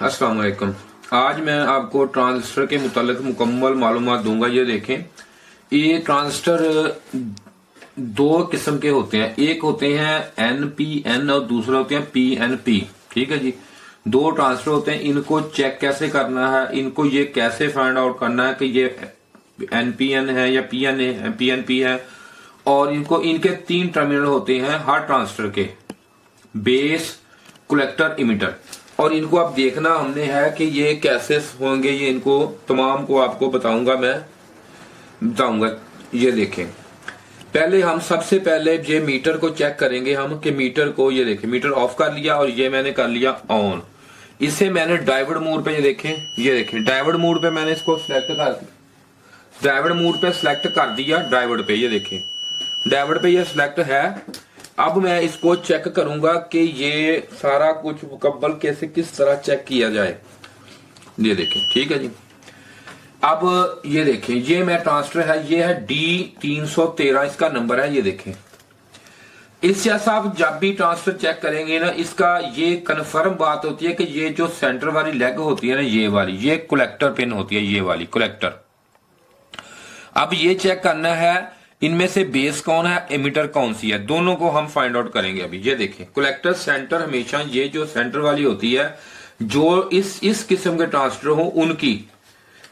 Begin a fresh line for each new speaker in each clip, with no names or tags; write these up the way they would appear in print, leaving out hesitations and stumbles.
अस्सलाम वालेकुम। आज मैं आपको ट्रांजिस्टर के मुतालिक मुकम्मल मालूमात दूंगा। ये देखें, ये ट्रांजिस्टर दो किस्म के होते हैं, एक होते हैं NPN और दूसरे होते हैं PNP। ठीक है जी, दो ट्रांजिस्टर होते हैं। इनको चेक कैसे करना है, इनको ये कैसे फाइंड आउट करना है कि ये NPN है या PNP है। और इनको इनके तीन टर्मिनल होते हैं हर ट्रांजिस्टर के, बेस, कलेक्टर, इमिटर। और इनको अब देखना हमने है कि ये कैसे होंगे, ये इनको तमाम को आपको बताऊंगा। ये देखें, पहले हम सबसे पहले ये मीटर को चेक करेंगे हम कि मीटर को, ये देखें मीटर ऑफ कर लिया और ये मैंने कर लिया ऑन। इसे मैंने डायोड मोड पे, ये देखें डायोड मोड पे मैंने इसको डायोड मोड पे सिलेक्ट कर दिया। डायोड पे ये देखें, डायोड पे ये सिलेक्ट है। अब मैं इसको चेक करूंगा कि ये सारा कुछ मुकम्मल कैसे किस तरह चेक किया जाए। ये देखें, ठीक है जी। अब ये देखें, ये मैं ट्रांजिस्टर है, ये है D313 इसका नंबर है। ये देखें, इससे आप जब भी ट्रांजिस्टर चेक करेंगे ना, इसका ये कन्फर्म बात होती है कि ये जो सेंटर वाली लेग होती है ना, ये वाली, ये कलेक्टर पिन होती है, ये वाली कलेक्टर। अब ये चेक करना है इनमें से बेस कौन है, एमिटर कौन सी है, दोनों को हम फाइंड आउट करेंगे अभी। ये देखें, कलेक्टर सेंटर हमेशा ये जो सेंटर वाली होती है, जो इस किस्म के ट्रांजिस्टर हो उनकी,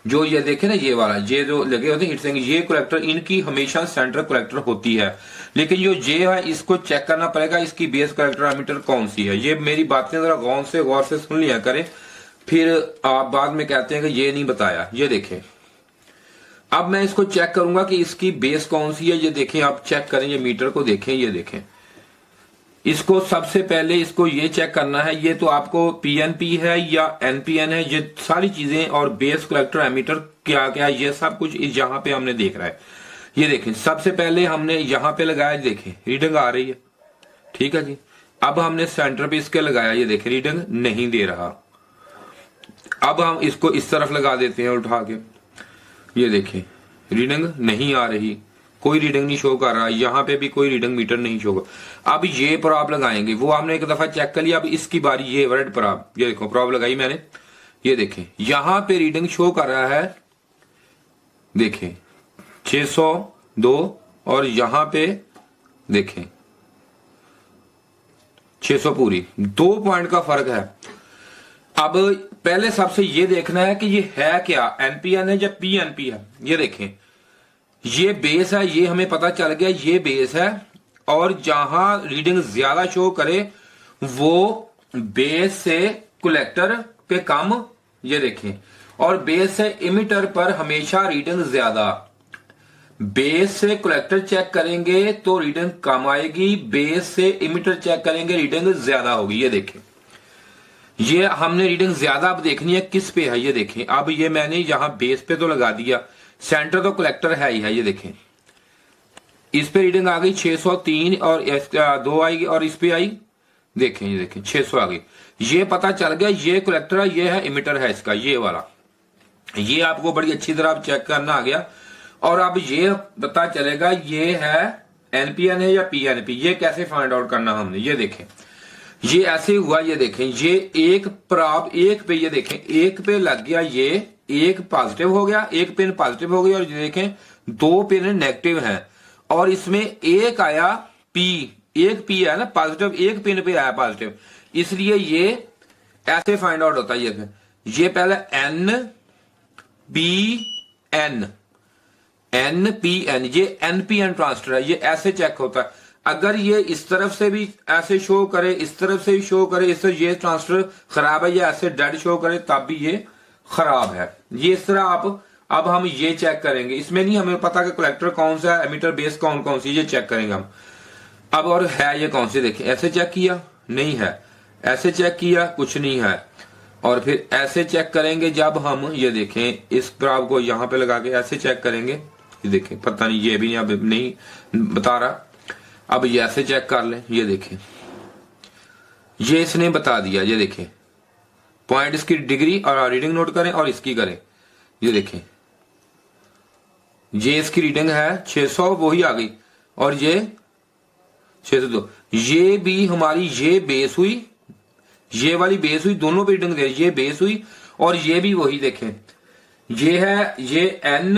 जो ये देखें ना ये वाला, ये जो लगे होते हैं हीट, ये कलेक्टर, इनकी हमेशा सेंटर कलेक्टर होती है। लेकिन जो ये है इसको चेक करना पड़ेगा इसकी बेस कलेक्टर एमिटर कौन सी है। ये मेरी बातें जरा गौर से सुन लिया करें, फिर आप बाद में कहते हैं कि ये नहीं बताया। ये देखें, अब मैं इसको चेक करूंगा कि इसकी बेस कौन सी है। ये देखें, आप चेक करें, ये मीटर को देखें, ये देखें, इसको सबसे पहले इसको ये चेक करना है ये तो आपको PNP है या NPN है, ये सारी चीजें, और बेस कलेक्टर एमीटर क्या क्या है, ये सब कुछ इस यहां पे हमने देख रहा है। ये देखें, सबसे पहले हमने यहां पे लगाया, देखें रीडिंग आ रही है, ठीक है जी। अब हमने सेंटर पे इसके लगाया, ये देखें रीडिंग नहीं दे रहा। अब हम इसको इस तरफ लगा देते हैं उठा के, ये देखें रीडिंग नहीं आ रही, कोई रीडिंग नहीं शो कर रहा, यहां पे भी कोई रीडिंग मीटर नहीं शो कर। अब ये प्रॉब लगाएंगे, वो हमने एक दफा चेक कर लिया, अब इसकी बारी, ये वर्ड प्रॉब, ये देखो प्रॉब लगाई मैंने। ये देखें, यहां पे रीडिंग शो कर रहा है, देखें 602, और यहां पे देखें 600 पूरी, 2 पॉइंट का फर्क है। अब पहले सबसे ये देखना है कि ये है क्या, NPN है या PNP है। ये देखें, ये बेस है, ये हमें पता चल गया ये बेस है, और जहां रीडिंग ज्यादा शो करे वो बेस से कलेक्टर पे कम, ये देखें, और बेस से इमिटर पर हमेशा रीडिंग ज्यादा। बेस से कलेक्टर चेक करेंगे तो रीडिंग कम आएगी, बेस से इमिटर चेक करेंगे रीडिंग ज्यादा होगी। ये देखें, ये हमने रीडिंग ज्यादा अब देखनी है किस पे है। ये देखें, अब ये मैंने यहां बेस पे तो लगा दिया, सेंटर तो कलेक्टर है ही है। ये देखें, इस पे रीडिंग आ गई 603 और 2 आएगी, और इस पे आई, देखें ये देखें 600 आ गई। ये पता चल गया ये कलेक्टर है, ये है इमिटर है इसका, ये वाला। ये आपको बड़ी अच्छी तरह चेक करना आ गया। और अब ये पता चलेगा ये है NPN है या PNP, ये कैसे फाइंड आउट करना हमने। ये देखें, ये ऐसे हुआ, ये देखें, ये एक प्रॉब एक पे, ये देखें एक पे लग गया, ये एक पॉजिटिव हो गया, एक पिन पॉजिटिव हो गई, और ये देखें 2 पिन नेगेटिव हैं, और इसमें एक आया P, एक P है ना पॉजिटिव, एक पिन पे आया पॉजिटिव, इसलिए ये ऐसे फाइंड आउट होता है। ये पहले NPN, ये NPN ट्रांजिस्टर है, ये ऐसे चेक होता है। अगर ये इस तरफ से भी ऐसे शो करे, इस तरफ से भी शो करे, इससे ये ट्रांजिस्टर खराब है, या ऐसे डेड शो करे तब भी ये खराब है। ये इस तरह आप, अब हम ये चेक करेंगे, इसमें नहीं हमें पता कि कलेक्टर कौन सा है, एमिटर बेस कौन सी, ये चेक करेंगे हम। अब और है ये कौन सी, देखें ऐसे चेक किया नहीं है, ऐसे चेक किया कुछ नहीं है, और फिर ऐसे चेक करेंगे जब हम, ये देखें इस प्रॉब को यहां पे लगा के ऐसे चेक करेंगे, ये देखें पता नहीं, ये भी अब नहीं बता रहा। अब ये ऐसे चेक कर लें, ये देखें ये इसने बता दिया। ये देखें पॉइंट, इसकी डिग्री और रीडिंग नोट करें और इसकी करें। ये देखें, ये इसकी रीडिंग है 600, वही आ गई, और ये 602, ये भी हमारी, ये बेस हुई, ये वाली बेस हुई, दोनों पे रीडिंग दे रही है, ये बेस हुई और ये भी वही देखें, ये है, ये एन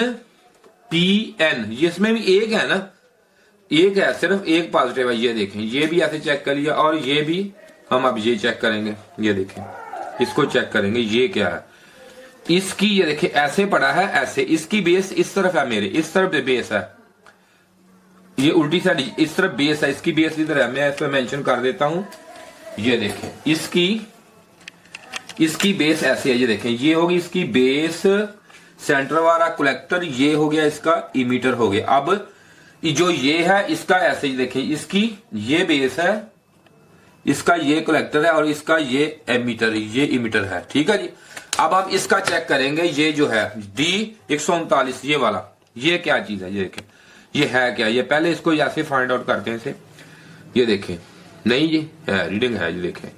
पी एन, ये इसमें भी एक है ना, एक है, सिर्फ एक पॉजिटिव है, ये देखें, ये भी ऐसे चेक कर लिया और ये भी हम अब ये चेक करेंगे, ये देखें, इसको चेक करेंगे ये क्या है, इसकी ये देखें ऐसे पड़ा है, ऐसे, इसकी बेस इस तरफ है, मेरे इस तरफ बेस है, ये उल्टी साइड इस तरफ बेस है, इसकी बेस इधर है, मैं इसमें मेंशन कर देता हूं, ये देखें, इसकी बेस ऐसे है, ये देखें, ये होगी इसकी बेस, सेंटर वाला कलेक्टर, ये हो गया इसका इमीटर हो गया। अब जो ये है इसका ऐसे ही देखें, इसकी ये बेस है, इसका ये कलेक्टर है और इसका ये एमीटर, ये इमीटर है, ठीक है जी। अब आप इसका चेक करेंगे, ये जो है D139 ये वाला, ये क्या चीज है, ये देखें, ये है क्या, ये पहले इसको ऐसे फाइंड आउट करते हैं इसे, ये देखें, नहीं ये है रीडिंग है, ये देखें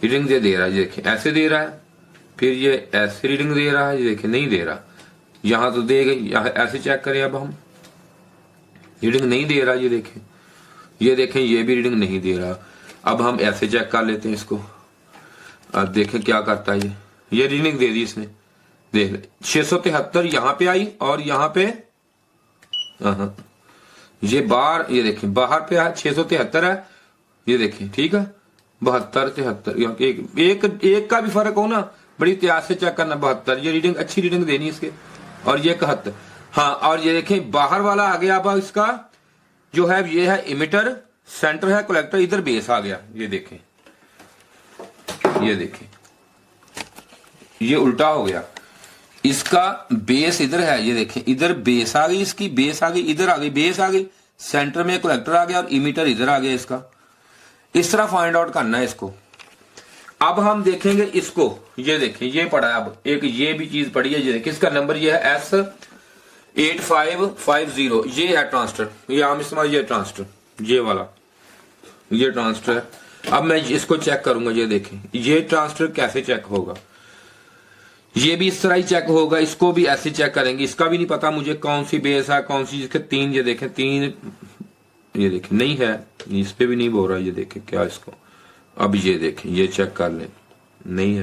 रीडिंग दे रहा है, ये देखें ऐसे दे रहा है, फिर ये ऐसे रीडिंग दे रहा है, ये देखें नहीं दे रहा, यहां तो दे गई, ऐसे चेक करें, अब हम रीडिंग नहीं दे रहा, ये देखें, ये भी रीडिंग नहीं दे रहा। अब हम ऐसे चेक कर लेते हैं इसको, अब देखें क्या करता है, ये रीडिंग दे दी इसने, देख ले 673 यहां पे आई और यहां पे ये बाहर, ये देखें बाहर पे 673 है, ये देखें ठीक है, 72 73, एक का भी फर्क हो ना, बड़ी इतिहाद से चेक करना, 72, ये रीडिंग अच्छी रीडिंग देनी इसके, और ये 71, हाँ, और ये देखें बाहर वाला आ गया, अब इसका जो है ये है इमिटर, सेंटर है कलेक्टर, इधर बेस आ गया, ये देखें, ये उल्टा हो गया, इसका बेस इधर है, ये देखें इधर बेस आ गई, इसकी बेस आ गई, इधर आ गई बेस आ गई, सेंटर में कलेक्टर आ गया और इमीटर इधर आ गया इसका, इस तरह फाइंड आउट करना है इसको। अब हम देखेंगे इसको, ये देखें ये पड़ा है, अब एक ये भी चीज पड़ी है, ये देखिए इसका नंबर ये है S8550, ये है ट्रांजिस्टर, ये आम इस्तेमाल, ये ट्रांजिस्टर, ये वाला ये ट्रांजिस्टर है। अब मैं इसको चेक करूंगा, ये देखें ये ट्रांजिस्टर कैसे चेक होगा, ये भी इस तरह ही चेक होगा, इसको भी ऐसे चेक करेंगे, इसका भी नहीं पता मुझे कौन सी बेस है कौन सी, इसके तीन, ये देखें तीन, ये देखें नहीं है, इस पे भी नहीं बोल रहा, ये देखें क्या इसको, अब ये देखें ये चेक कर लें, नहीं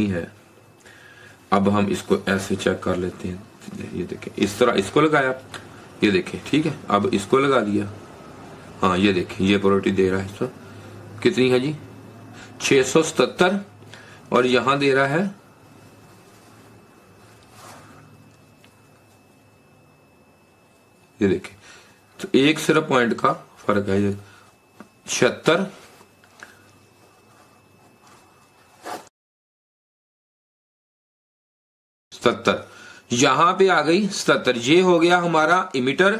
है, अब हम इसको ऐसे चेक कर लेते हैं, ये देखें इस तरह इसको लगाया, ये देखें ठीक है, अब इसको लगा दिया, हाँ ये देखें ये प्रोबेबिलिटी दे रहा है, इसको कितनी है जी 677 और यहां दे रहा है ये देखें, तो एक सिर्फ पॉइंट का फर्क है, ये 76 77, यहां पे आ गई 77, ये हो गया हमारा इमिटर,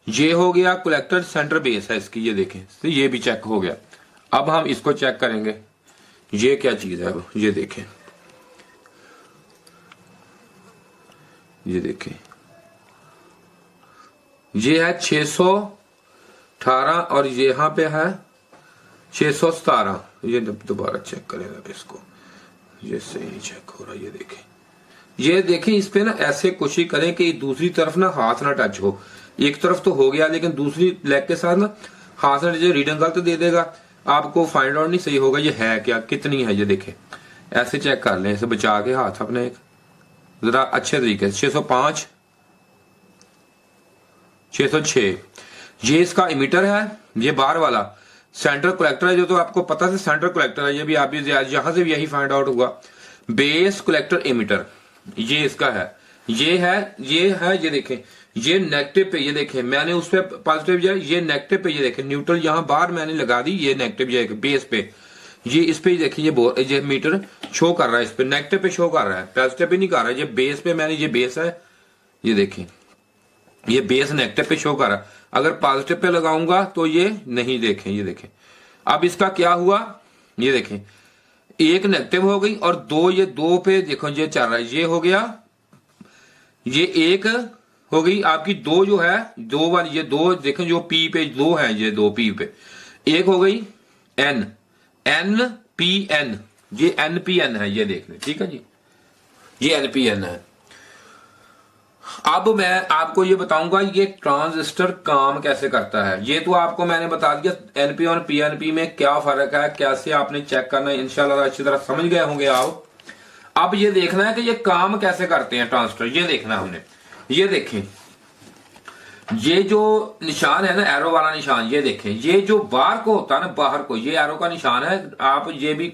ये हो गया कलेक्टर, सेंटर बेस है इसकी, ये देखें तो ये भी चेक हो गया। अब हम इसको चेक करेंगे, ये क्या चीज है, ये देखें, ये देखें ये है 618 और यहां पे है 617, ये दोबारा चेक करेंगे इसको, ये सही चेक हो रहा है, ये देखें इस पे ना ऐसे कोशिश करें कि दूसरी तरफ ना हाथ ना टच हो, एक तरफ तो हो गया लेकिन दूसरी लेग के साथ ना हाथ ना, जो रीडिंग गलत दे देगा आपको, फाइंड आउट नहीं सही होगा, ये है क्या कितनी है, ये देखें ऐसे चेक कर लें, इसे बचा के हाथ अपने एक जरा अच्छे तरीके से, 605 606, ये इसका इमीटर है, ये बाहर वाला सेंटर कलेक्टर है, जो तो आपको पता है सेंटर कलेक्टर है, ये भी आप यहां से भी यही फाइंड आउट हुआ, बेस कलेक्टर इमीटर ये इसका है, ये देखें ये नेगेटिव पे, ये देखें मैंने उस पे पॉजिटिव जाए, ये नेगेटिव पे, ये देखें न्यूट्रल यहां बाहर मैंने लगा दी, ये नेगेटिव जाएगा बेस पे, ये इस पे देखें ये मीटर शो कर रहा है, इस पे नेगेटिव पे शो कर रहा है, पॉजिटिव पे नहीं कर रहा है, ये बेस पे मैंने, ये बेस है, ये देखें ये बेस नेगेटिव पे शो कर रहा है, अगर पॉजिटिव पे लगाऊंगा तो ये नहीं, देखें ये देखें, अब इसका क्या हुआ, ये देखें एक नेगेटिव हो गई और दो, ये दो पे देखो ये चल रहा है, ये हो गया, ये एक हो गई आपकी, दो जो है दो वाली, ये दो देखें जो पी पे दो है, ये दो पी पे, एक हो गई एन पी एन, ये एन पी एन है, ये देख लें ठीक है जी, ये एन पी एन है। अब मैं आपको ये बताऊंगा ये ट्रांजिस्टर काम कैसे करता है। ये तो आपको मैंने बता दिया एनपी और पीएनपी में क्या फर्क है, कैसे आपने चेक करना है, इंशाल्लाह अच्छी तरह समझ गए होंगे आप। अब ये देखना है कि ये काम कैसे करते हैं ट्रांजिस्टर, ये देखना है हमने। ये देखें, ये जो निशान है ना एरो वाला निशान, ये देखें, ये जो बाहर को होता है ना, बाहर को, ये एरो का निशान है। आप ये भी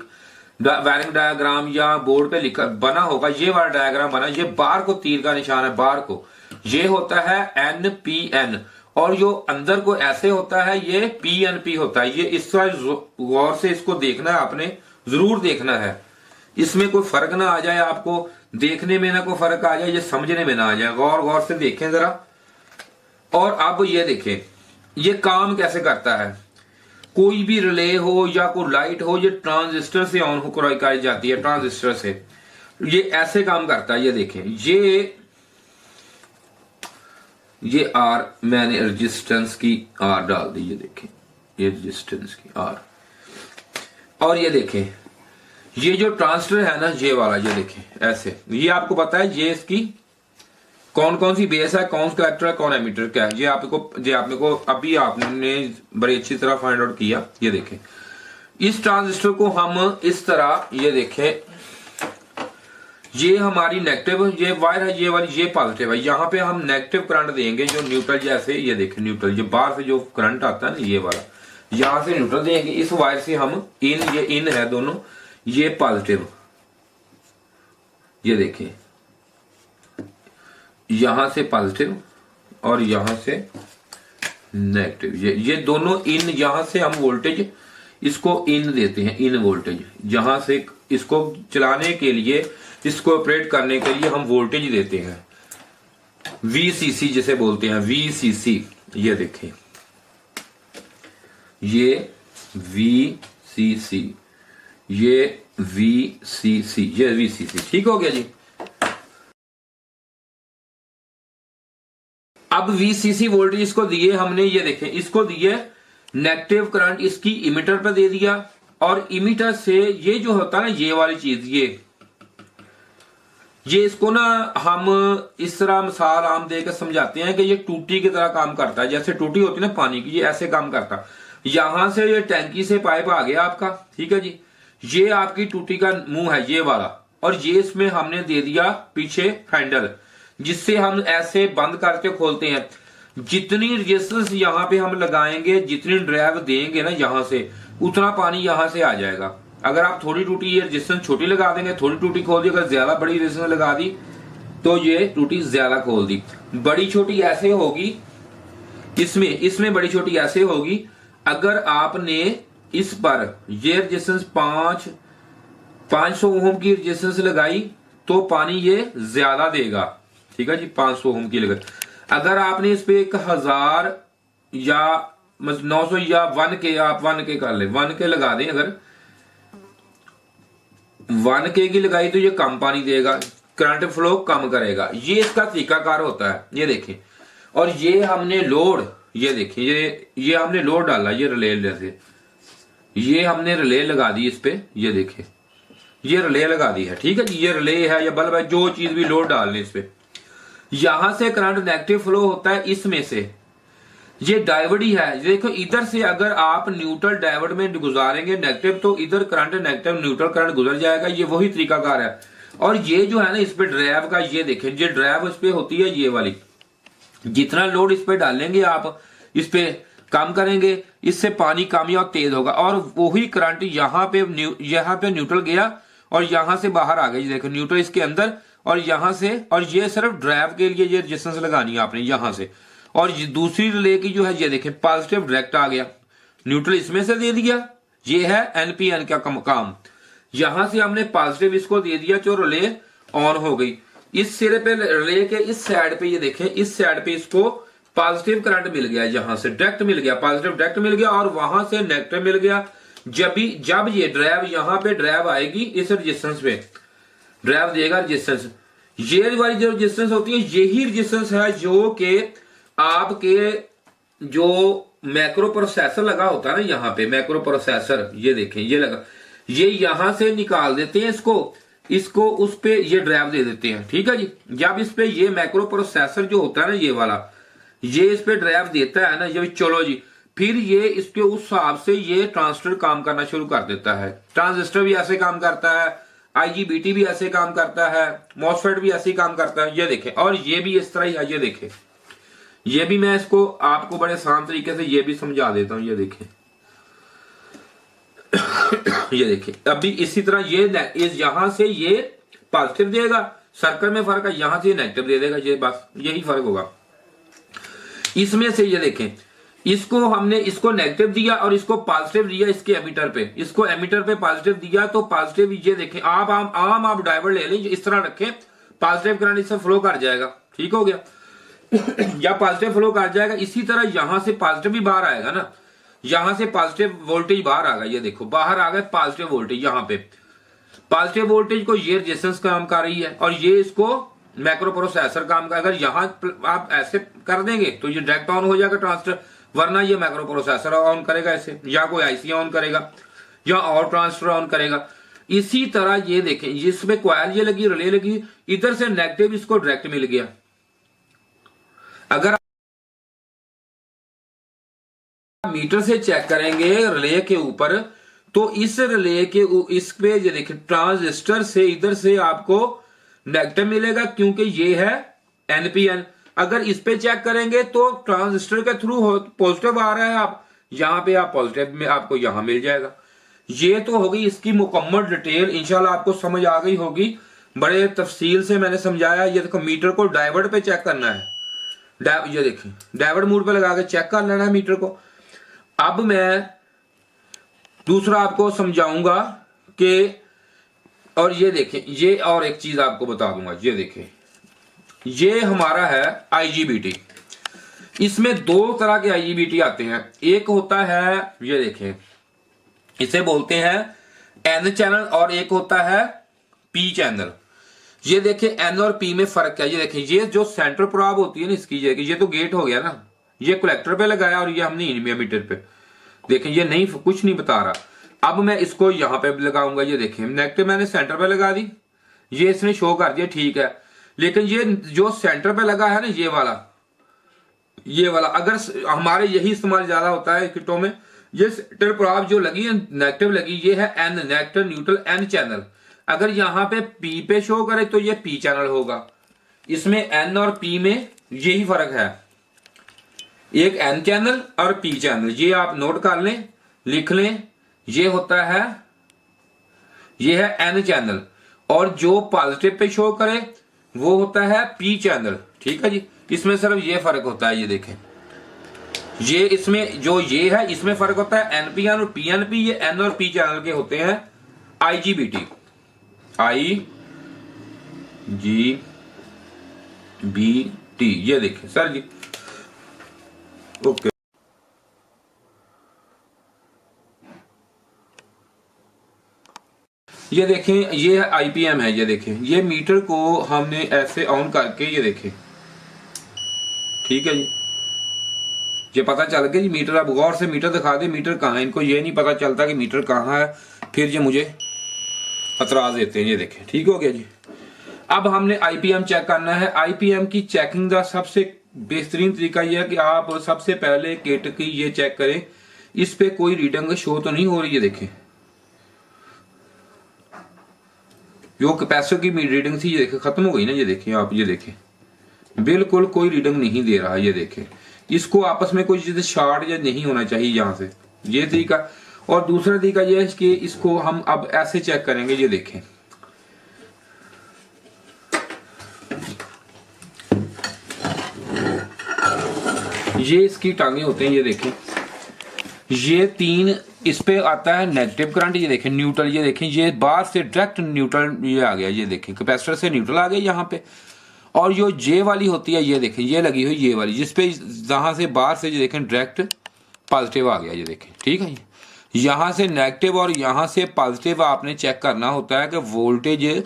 वायरिंग डायग्राम या बोर्ड पे लिखा बना होगा, ये वाला डायग्राम बना, ये बाहर को तीर का निशान है, बाहर को ये होता है NPN, और जो अंदर को ऐसे होता है ये PNP होता है। ये इस तरह गौर से इसको देखना है, आपने जरूर देखना है, इसमें कोई फर्क ना आ जाए, आपको देखने में ना कोई फर्क आ जाए, ये समझने में ना आ जाए, गौर गौर से देखें जरा। और अब ये देखें ये काम कैसे करता है। कोई भी रिले हो या कोई लाइट हो, ये ट्रांजिस्टर से ऑन कराई जाती है, ट्रांजिस्टर से। ये ऐसे काम करता है। ये देखें, ये आर मैंने रेजिस्टेंस की आर डाल दी, ये देखें, ये रेजिस्टेंस की आर। और ये देखें ये जो ट्रांजिस्टर है ना, ये वाला, ये देखें ऐसे, ये आपको पता है ये इसकी कौन कौन सी बेस है, कौन सा कलेक्टर है, कौन एमीटर क्या है, ये आपने को अभी आपने बड़ी अच्छी तरह फाइंड आउट किया। ये देखें इस ट्रांजिस्टर को हम इस तरह, ये देखें, ये हमारी नेगेटिव, ये वायर है, ये वाली ये पॉजिटिव है। यहाँ पे हम नेगेटिव करंट देंगे जो न्यूट्रल, जैसे ये देखें न्यूट्रल, ये बाहर से जो करंट आता है ना ये वाला, यहां से न्यूट्रल देंगे। इस वायर से हम इन, ये इन है दोनों, ये पॉजिटिव, ये देखें यहां से पॉजिटिव और यहां से नेगेटिव, ये दोनों इन, यहां से हम वोल्टेज इसको इन देते हैं, इन वोल्टेज, यहां से इसको चलाने के लिए, इसको ऑपरेट करने के लिए हम वोल्टेज देते हैं, VCC जिसे बोलते हैं, VCC। ये देखें ये VCC, ये VCC, ये VCC, ठीक हो गया जी। अब VCC वोल्टेज इसको दिए हमने, ये देखें इसको दिए नेगेटिव करंट, इसकी इमीटर पे दे दिया, और इमीटर से ये जो होता है ना ये वाली चीज, ये इसको ना हम इस तरह मिसाल आम देकर समझाते हैं कि ये टूटी की तरह काम करता है। जैसे टूटी होती है ना पानी की, ये ऐसे काम करता है। यहां से ये टैंकी से पाइप आ गया आपका, ठीक है जी, ये आपकी टूटी का मुंह है ये वाला, और ये इसमें हमने दे दिया पीछे हैंडल, जिससे हम ऐसे बंद करके खोलते हैं। जितनी रेजिस्टेंस यहाँ पे हम लगाएंगे, जितनी ड्राइव देंगे ना यहां से, उतना पानी यहां से आ जाएगा। अगर आप थोड़ी टूटी ये रेजिस्टेंस छोटी लगा देंगे, थोड़ी टूटी खोल दी, अगर ज्यादा बड़ी रेजिस्टेंस लगा दी तो ये टूटी ज्यादा खोल दी। बड़ी छोटी ऐसे होगी, इसमें बड़ी छोटी ऐसे होगी। अगर आपने इस पर ये रेजिस्टेंस 500 ओम की रेजिस्टेंस लगाई तो पानी ये ज्यादा देगा, ठीक है जी, 500 ओम की लगाई। अगर आपने इस पे 1000 या 900 या 1K, आप 1K कर ले, 1K लगा दें, अगर 1K की लगाई तो ये कम पानी देगा, करंट फ्लो कम करेगा। ये इसका तरीकाकार होता है, ये देखें। और ये हमने लोड, ये देखिए, ये हमने लोड डाला, ये रिले, जैसे ये हमने रिले लगा दी इस पे, ये देखिए ये रिले लगा दी है, ठीक है जी, ये रिले है या बल्ब है, जो चीज भी लोड डाल लें इस पे। यहां से करंट नेगेटिव फ्लो होता है, इसमें से ये डायोड ही है। देखो इधर से अगर आप न्यूट्रल डायोड में गुजारेंगे नेगेटिव, तो इधर करंट नेगेटिव न्यूट्रल करंट गुजर जाएगा। ये वही तरीकाकार है। और ये जो है ना इस पे ड्राइव का, ये देखें, ये ड्राइव इस पे होती है, ये वाली, जितना लोड इस पे डालेंगे आप, इस पे कम करेंगे, इससे पानी कम या तेज होगा। और वही करंट यहाँ पे न्यूट्रल गया और यहां से बाहर आ गया, देखो न्यूट्रल इसके अंदर और यहां से, और ये सिर्फ ड्राइव के लिए ये रेजिस्टेंस लगानी है आपने यहां से। और दूसरी रिले की जो है, ये देखें पॉजिटिव डायरेक्ट आ गया, न्यूट्रल इसमें से दे दिया, ये है NPN का काम। यहां से हमने पॉजिटिव इसको दे दिया, जो रिले ऑन हो गई। इस सिरे पे रिले के इस साइड पे, ये देखें इस साइड पे इसको पॉजिटिव करंट मिल गया, यहां से डायरेक्ट मिल गया, पॉजिटिव डायरेक्ट मिल गया, और वहां से नेगेटिव मिल गया। जब ये ड्राइव यहां पे ड्राइव आएगी, इस रेजिस्टेंस पे ड्राइव देगा रेजिस्टेंस, ये वाली जो रेजिस्टेंस होती है, यही रेजिस्टेंस है जो कि आपके जो मैक्रो प्रोसेसर लगा होता है ना, यहाँ पे मैक्रो प्रोसेसर, ये देखें ये लगा, ये यहां से निकाल देते हैं इसको, इसको उस पे ये ड्राइव दे देते हैं, ठीक है जी। जब इस पे ये माइक्रो प्रोसेसर जो होता है ना ये वाला, ये इस पे ड्राइव देता है ना, ये चलो जी, फिर ये इसके उस हिसाब से ये ट्रांजिस्टर काम करना शुरू कर देता है। ट्रांजिस्टर भी ऐसे काम करता है, IGBT भी ऐसे काम करता है, मॉसफेट भी ऐसे काम करता है, ये देखें। और ये भी इस तरह ही है, ये देखें। ये भी मैं इसको आपको बड़े आसान तरीके से ये भी समझा देता हूं, ये देखें। ये देखिए अभी इसी तरह ये इस यहां से ये पॉजिटिव देगा, सर्कल में फर्क है, यहां से ये नेगेटिव दे देगा, ये बस यही फर्क होगा इसमें से। ये देखें, इसको हमने इसको नेगेटिव दिया और इसको पॉजिटिव दिया इसके एमीटर पे, इसको एमीटर पे पॉजिटिव दिया तो पॉजिटिव, ये देखें आप आम आप डायोड ले लें, इस तरह रखें, पॉजिटिव करंट इससे फ्लो कर जाएगा, ठीक हो गया। या पॉजिटिव फ्लो कर जाएगा। इसी तरह यहां से पॉजिटिव भी बाहर आएगा ना, यहां से पॉजिटिव वोल्टेज बाहर आ गया, ये देखो बाहर आ गया पॉजिटिव वोल्टेज। यहां पे पॉजिटिव वोल्टेज को ये रेजिस्टेंस काम कर रही है और ये इसको माइक्रो प्रोसेसर काम का। अगर यहां आप ऐसे कर देंगे तो ये डायरेक्ट ऑन हो जाएगा ट्रांजिस्टर, वरना ये माइक्रो प्रोसेसर ऑन करेगा ऐसे, या कोई आईसी ऑन करेगा, या और ट्रांजिस्टर ऑन करेगा। इसी तरह ये देखें, जिसमें क्वाइल ये लगी, रिले लगी, इधर से नेगेटिव इसको डायरेक्ट मिल गया। अगर मीटर से चेक करेंगे रिले के ऊपर, तो इस रिले के इस पे ये देखिए ट्रांजिस्टर से इधर से आपको नेगेटिव मिलेगा, क्योंकि ये है एनपीएन। अगर इस पे चेक करेंगे तो ट्रांजिस्टर के थ्रू पॉजिटिव आ रहा है, आप यहां पे आप पॉजिटिव में आपको यहां मिल जाएगा। ये तो होगी इसकी मुकम्मल डिटेल, इंशाल्लाह आपको समझ आ गई होगी, बड़े तफसील से मैंने समझाया। ये देखो मीटर को डायोड पे चेक करना है, ये देखिए डायोड मोड पे लगा के चेक कर लेना है मीटर को। अब मैं दूसरा आपको समझाऊंगा कि, और ये देखें, ये और एक चीज आपको बता दूंगा, ये देखें, ये हमारा है IGBT। इसमें दो तरह के IGBT आते हैं, एक होता है ये देखें, इसे बोलते हैं N चैनल, और एक होता है P चैनल। ये देखें N और P में फर्क है। ये देखें, ये जो सेंटर प्रॉब होती है ना इसकी, ये तो गेट हो गया ना, ये कलेक्टर पे लगाया और ये हमने इमीटर पे, देखें ये नहीं कुछ नहीं बता रहा। अब मैं इसको यहां पे लगाऊंगा, ये देखें नेगेटिव मैंने सेंटर पे लगा दी, ये इसने शो कर दिया, ठीक है। लेकिन ये जो सेंटर पे लगा है ना ये वाला अगर हमारे यही इस्तेमाल ज्यादा होता है किटों में, ये सेंटर प्रॉब जो लगी है नेगेटिव लगी, ये है N negative neutral N channel. अगर यहां पे P पे शो करे तो ये P चैनल होगा। इसमें N और P में यही फर्क है, एक N चैनल और P चैनल। ये आप नोट कर लें, लिख लें, ये होता है, ये है N चैनल, और जो पॉजिटिव पे शो करे वो होता है P चैनल, ठीक है जी। इसमें सिर्फ ये फर्क होता है, ये देखें, ये इसमें जो ये है इसमें फर्क होता है NPN और PNP। ये N और P चैनल के होते हैं IGBT, ये देखें सर जी, ओके। ये देखें, ये है IPM है, ये देखें, ये मीटर को हमने ऐसे ऑन करके, ये देखें, ठीक है जी, ये पता चल गया जी मीटर। अब गौर से मीटर दिखा दे, मीटर कहाँ है, इनको ये नहीं पता चलता कि मीटर कहाँ है, फिर ये मुझे एतराज देते हैं। ये देखें, ठीक हो गया जी। अब हमने IPM चेक करना है। IPM की चेकिंग का सबसे बेहतरीन तरीका यह है कि आप सबसे पहले किट की ये चेक करें, इस पे कोई रीडिंग शो तो नहीं हो रही है। देखें जो कैपेसिटर की रीडिंग थी, ये देखें खत्म हो गई ना, ये देखें आप, ये देखें बिल्कुल कोई रीडिंग नहीं दे रहा। ये देखें, इसको आपस में कोई चीज शॉर्ट या नहीं होना चाहिए यहां से, ये तरीका। और दूसरा तरीका यह है कि इसको हम अब ऐसे चेक करेंगे, ये देखें, ये इसकी टांगे होते हैं, ये देखें, ये तीन, इस पे आता है नेगेटिव करंट, ये देखें न्यूट्रल, ये देखें ये बाहर से डायरेक्ट न्यूट्रल ये आ गया, ये देखें कैपेसिटर से न्यूट्रल आ गया यहाँ पे। और जो जे वाली होती है, ये देखें ये लगी हुई ये वाली, जिसपे जहां से बाहर से ये देखें डायरेक्ट पॉजिटिव आ गया, ये देखें, ठीक है। यहां से नेगेटिव और यहां से पॉजिटिव आपने चेक करना होता है कि वोल्टेज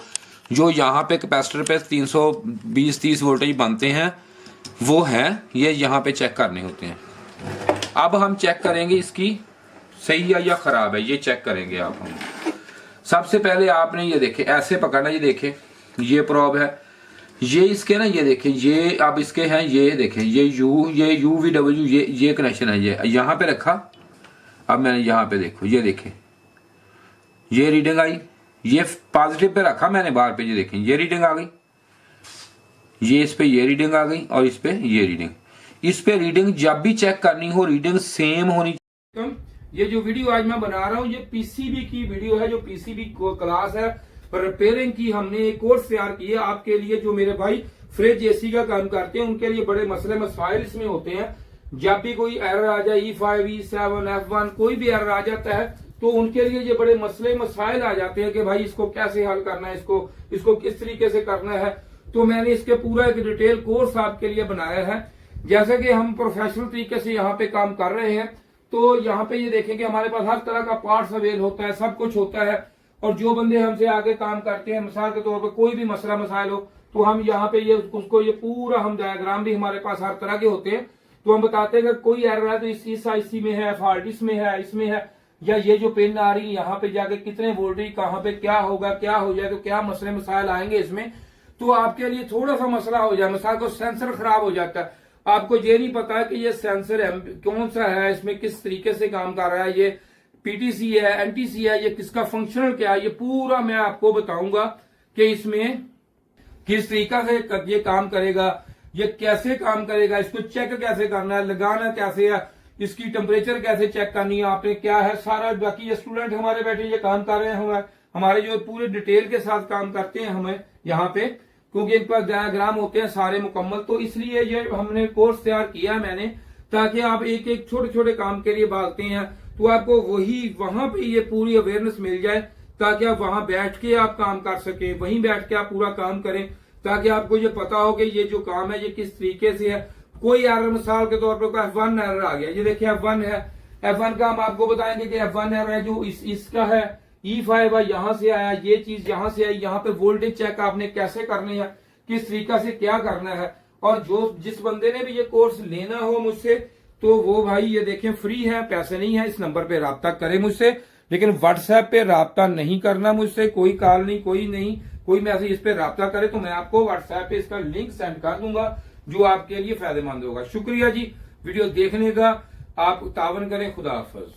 जो यहाँ पे कैपेसिटर पे 320-30 वोल्टेज बनते हैं वो है, ये यहाँ पे चेक करने होते हैं। अब हम चेक करेंगे इसकी सही है या खराब है, ये चेक करेंगे आप। हम सबसे पहले आपने ये देखे ऐसे पकड़ना, ये देखे ये प्रॉब है, ये इसके ना ये देखे ये अब इसके हैं, ये देखे ये UVW ये कनेक्शन है, ये यहां पे रखा। अब मैंने यहां पे देखो ये देखे ये रीडिंग आई, ये पॉजिटिव पे रखा मैंने बार पे, ये देखें ये रीडिंग आ गई, ये इस पे ये रीडिंग आ गई और इस पे ये रीडिंग। इस पे रीडिंग जब भी चेक करनी हो रीडिंग सेम होनी चाहिए। ये जो वीडियो आज मैं बना रहा हूँ ये पीसीबी की वीडियो है, जो पीसीबी क्लास है रिपेयरिंग की। हमने एक कोर्स तैयार किया आपके लिए, जो मेरे भाई फ्रिज एसी का काम करते हैं उनके लिए बड़े मसले मसाइल इसमें होते हैं। जब भी कोई एरर आ जाए E5 E7 F1 कोई भी एरर आ जाता है तो उनके लिए ये बड़े मसले मसाइल आ जाते हैं कि भाई इसको कैसे हल करना है, इसको किस तरीके से करना है। तो मैंने इसके पूरा एक डिटेल कोर्स आपके लिए बनाया है। जैसे कि हम प्रोफेशनल तरीके से यहाँ पे काम कर रहे हैं, तो यहाँ पे ये देखेंगे हमारे पास हर तरह का पार्ट्स अवेल होता है, सब कुछ होता है। और जो बंदे हमसे आगे काम करते हैं, मिसाल के तौर पर कोई भी मसला मसाइल हो तो हम यहाँ पे ये उसको ये पूरा हम डायग्राम भी हमारे पास हर तरह के होते हैं। तो हम बताते हैं कि कोई एरर है तो इस आईसी में है, फॉल्ट इसमें है, इसमें है, या ये जो पिन आ रही है यहाँ पे जाके कितने वोल्टेज कहाँ पे क्या होगा, क्या हो जाए तो क्या मसले मसाइल आएंगे इसमें। तो आपके लिए थोड़ा सा मसला हो जाए, मिसाल को सेंसर खराब हो जाता है, आपको ये नहीं पता है कि ये सेंसर कौन सा है, इसमें किस तरीके से काम कर रहा है, ये पीटीसी है एनटीसी है, ये किसका फंक्शनल क्या है, ये पूरा मैं आपको बताऊंगा कि इसमें किस तरीका से ये काम करेगा, ये कैसे काम करेगा, इसको चेक कैसे करना है, लगाना कैसे है, इसकी टेम्परेचर कैसे चेक करनी है आपने, क्या है सारा। बाकी ये स्टूडेंट हमारे बैठे ये काम कर रहे हैं, हमारे जो पूरे डिटेल के साथ काम करते हैं हमें यहाँ पे, क्योंकि इनके पास डायग्राम होते हैं सारे मुकम्मल। तो इसलिए ये हमने कोर्स तैयार किया है मैंने, ताकि आप एक एक छोटे छोटे काम के लिए भागते हैं तो आपको वहां पे ये पूरी अवेयरनेस मिल जाए, ताकि आप वहां बैठ के आप काम कर सके, वहीं बैठ के आप पूरा काम करें, ताकि आपको ये पता हो कि ये जो काम है ये किस तरीके से है। कोई एरर मिसाल के तौर पर F1 एरर आ गया, ये देखिए F1 है, F1 का हम आपको बताएंगे कि F1 एरर है जो इसका है, E5 है यहां से आया, ये चीज यहां से आई, यहाँ पे वोल्टेज चेक आपने कैसे करनी है, किस तरीका से क्या करना है। और जिस बंदे ने भी ये कोर्स लेना हो मुझसे तो वो भाई ये देखें फ्री है, पैसे नहीं है, इस नंबर पे राब्ता करें मुझसे, लेकिन व्हाट्सएप पे राब्ता नहीं करना मुझसे, कोई कॉल नहीं, कोई मैसेज इस पे राब्ता करे तो मैं आपको व्हाट्सएप पे इसका लिंक सेंड कर दूंगा जो आपके लिए फायदेमंद होगा। शुक्रिया जी वीडियो देखने का, आप तावन करें, खुदा हाफिज।